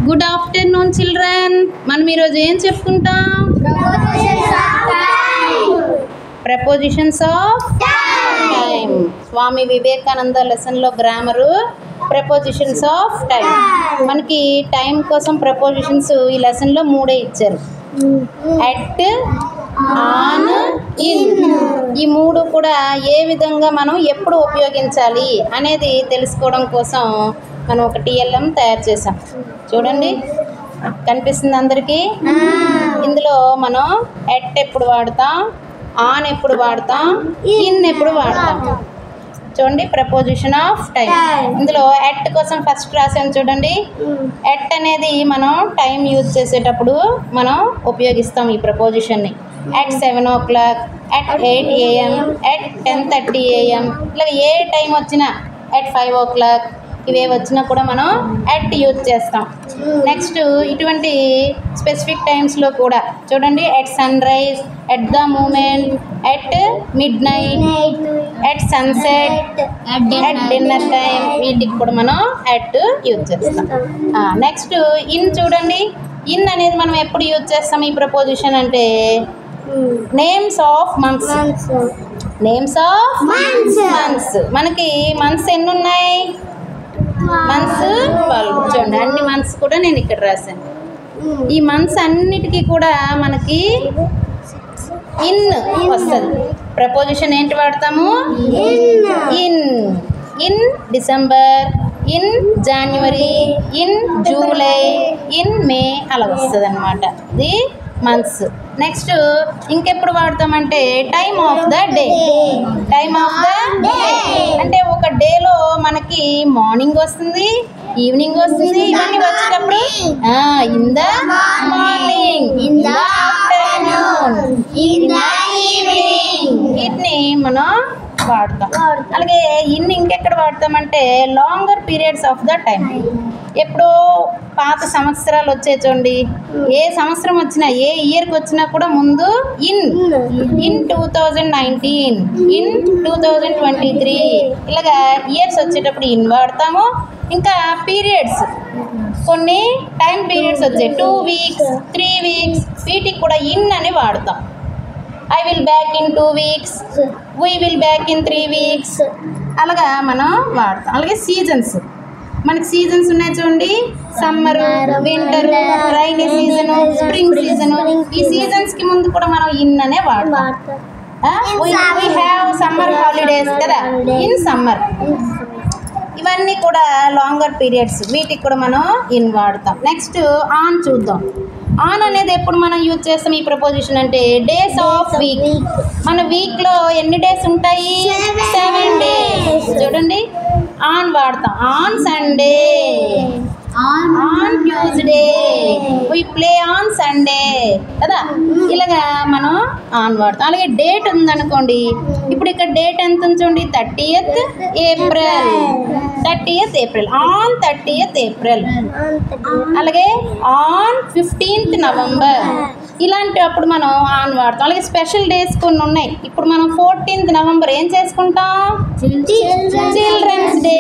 Good afternoon children. మనం ఈరోజు ఏం చెప్పుకుంటాం? Prepositions of time. Swami Vivekananda లెసన్లో గ్రామరు ప్రపోజిషన్స్ ఆఫ్ టైం. మనకి టైం కోసం ప్రపోజిషన్స్ ఈ లెసన్లో 3 ఇచ్చారు. At, on, in. ఈ 3 కూడా ఏ విధంగా మనం ఎప్పుడు ఉపయోగించాలి అనేది తెలుసుకోవడం కోసం మనం ఒక TLM తయారు చేసాం. చూడండి, కనిపిస్తుంది అందరికీ. ఇందులో మనం ఎట్ ఎప్పుడు వాడతాం, ఆన్ ఎప్పుడు వాడతాం, ఇన్ ఎప్పుడు వాడతాం. చూడండి, ప్రపోజిషన్ ఆఫ్ టైం. ఇందులో ఎట్ కోసం ఫస్ట్ రాసాం చూడండి. ఎట్ అనేది మనం టైం యూజ్ చేసేటప్పుడు మనం ఉపయోగిస్తాం ఈ ప్రపోజిషన్ని. At 7 o'clock, at 8 AM, at 10:30 AM, ఇలా ఏ టైం వచ్చినా అట్ 5 o'clock ఇవే వచ్చినా కూడా మనం అట్ యూజ్ చేస్తాం. నెక్స్ట్ ఇటువంటి స్పెసిఫిక్ టైమ్స్లో కూడా చూడండి, at sunrise, at the moment, at midnight, at sunset, at dinner time, వీటికి కూడా మనం అట్ యూజ్ చేస్తాం. నెక్స్ట్ ఇన్ చూడండి. ఇన్ అనేది మనం ఎప్పుడు యూజ్ చేస్తాం ఈ ప్రపోజిషన్ అంటే names of months. Names of months. మనకి మంత్స్ ఎన్ని ఉన్నాయి? మంత్స్ 12. చూడండి, అన్ని మంత్స్ కూడా నేను ఇక్కడ రాశాను. ఈ మంత్స్ అన్నిటికీ కూడా మనకి ఇన్ వస్తుంది. ప్రపోజిషన్ ఏంటి వాడతాము? In. In December, in January, in July, in May, అలా వస్తుంది అన్నమాట. ఇది మంత్స్. నెక్స్ట్ ఇంకెప్పుడు వాడతామంటే time of the day. Time of the day అంటే ఒక డేలో మనకి మార్నింగ్ వస్తుంది, ఈవినింగ్ వస్తుంది. ఇవన్నీ వచ్చేటప్పుడు in the morning, in the afternoon, in the evening, వీటిని మనం వాడతాం. అలాగే ఇన్ ఇంకెక్కడ వాడతామంటే longer periods of the time. ఎప్పుడో పాత సంవత్సరాలు వచ్చే చూడండి, ఏ సంవత్సరం వచ్చినా ఏ ఇయర్కి వచ్చినా కూడా ముందు ఇన్. ఇన్ 2019, ఇన్ 2023, ఇలాగా ఇయర్స్ వచ్చేటప్పుడు ఇన్ వాడతాము. ఇంకా పీరియడ్స్, కొన్ని టైం పీరియడ్స్ వచ్చాయి, 2 weeks, 3 weeks, వీటికి కూడా ఇన్ అని వాడతాం. I will back in 2 weeks, we will back in 3 weeks, అలాగా మనం వాడతాం. అలాగే సీజన్స్, మనకి సీజన్స్ ఉన్నాయి చూడండి, summer, winter, rainy season, spring season. ఈ సీజన్స్కి ముందు కూడా మనం ఇన్ అనే వాడతాం. we have summer holidays కదా, ఇన్ సమ్మర్. ఇవన్నీ కూడా లాంగర్ పీరియడ్స్, వీటికి కూడా మనం ఇన్ వాడతాం. నెక్స్ట్ ఆన్ చూద్దాం. ఆన్ అనేది ఎప్పుడు మనం యూజ్ చేస్తాం ఈ ప్రపోజిషన్ అంటే డేస్ ఆఫ్ వీక్. మన వీక్లో ఎన్ని డేస్ ఉంటాయి? 7 days. చూడండి, ఆన్ వాడతాం. On Sunday, on Tuesday, we play on Sunday కదా, ఇలాగా మనం ఆన్ వాడతాం. అలాగే డేట్ ఉందనుకోండి, ఇప్పుడు ఇక్కడ డేట్ ఎంత ఉంచండి, 30th April, 30th April, on 30th April. అలాగే ఆన్ 15th November, ఇలాంటప్పుడు మనం ఆన్ వాడతాం. అలాగే స్పెషల్ డేస్ కొన్ని ఉన్నాయి. ఇప్పుడు మనం 14th November ఏం చేసుకుంటాం? Children's day.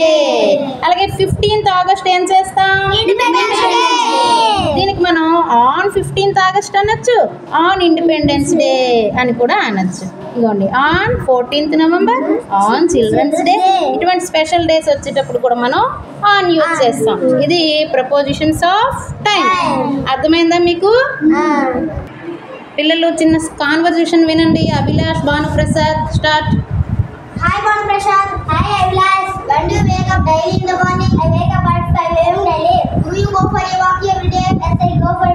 అలాగే 15th August ఏం చేస్తాం? దీనికి మనం ఆన్ 15th August అనొచ్చు, ఆన్ ఇండిపెండెన్స్ డే అని కూడా అనొచ్చు. ఇదిగోండి, on 14th November, on children's day. ఇటువంటి స్పెషల్ డేస్ వచ్చేటప్పుడు కూడా మనం ఆన్ యూజ్ చేస్తాం. ఇది ప్రపోజిషన్స్ ఆఫ్ టైం. అర్థమైందా మీకు? పిల్లలు చిన్న కాన్వర్జేషన్ వినండి. Abhilash, Bhanuprasad, start. Hi Prashad. Hi Abhilash. When do you wake up daily in the morning? I wake up at 5 AM daily. Do you go for a walk every day? Yes, I go for